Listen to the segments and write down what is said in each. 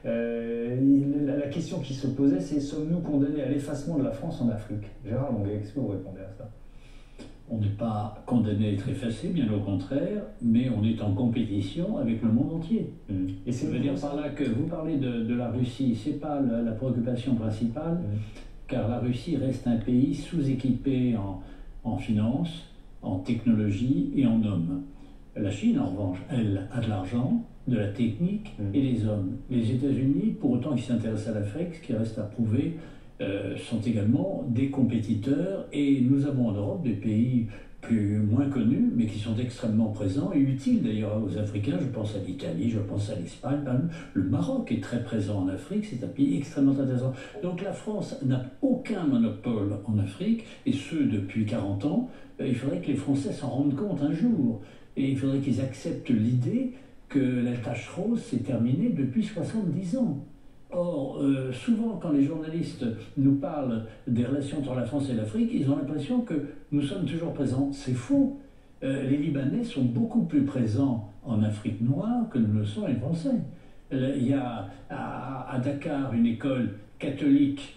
La question qui se posait, c'est sommes-nous condamnés à l'effacement de la France en Afrique? Gérard Longuet, qu'est-ce que vous répondez à ça? On n'est pas condamné à être effacé, bien au contraire, mais on est en compétition avec le monde entier. Et Ça veut dire par là que vous parlez de la Russie, ce n'est pas la préoccupation principale, car la Russie reste un pays sous-équipé en finances, en technologie et en hommes. La Chine, en revanche, elle a de l'argent, de la technique et des hommes. Les États-Unis, pour autant qu'ils s'intéressent à l'Afrique, ce qui reste à prouver, sont également des compétiteurs, et nous avons en Europe des pays moins connus, mais qui sont extrêmement présents et utiles d'ailleurs aux Africains. Je pense à l'Italie, je pense à l'Espagne, le Maroc est très présent en Afrique, c'est un pays extrêmement intéressant. Donc la France n'a aucun monopole en Afrique, et ce depuis 40 ans. Il faudrait que les Français s'en rendent compte un jour, et il faudrait qu'ils acceptent l'idée que la tâche rose s'est terminée depuis 70 ans. Or, souvent quand les journalistes nous parlent des relations entre la France et l'Afrique, ils ont l'impression que nous sommes toujours présents. C'est faux. Les Libanais sont beaucoup plus présents en Afrique noire que ne le sont les Français. Il y a à Dakar une école catholique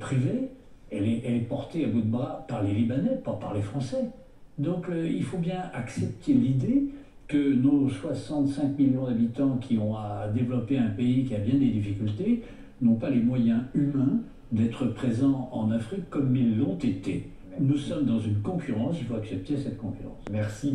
privée, elle est portée à bout de bras par les Libanais, pas par les Français. Donc il faut bien accepter l'idée que nos 65 millions d'habitants qui ont à développer un pays qui a bien des difficultés n'ont pas les moyens humains d'être présents en Afrique comme ils l'ont été. Nous sommes dans une concurrence, il faut accepter cette concurrence. Merci.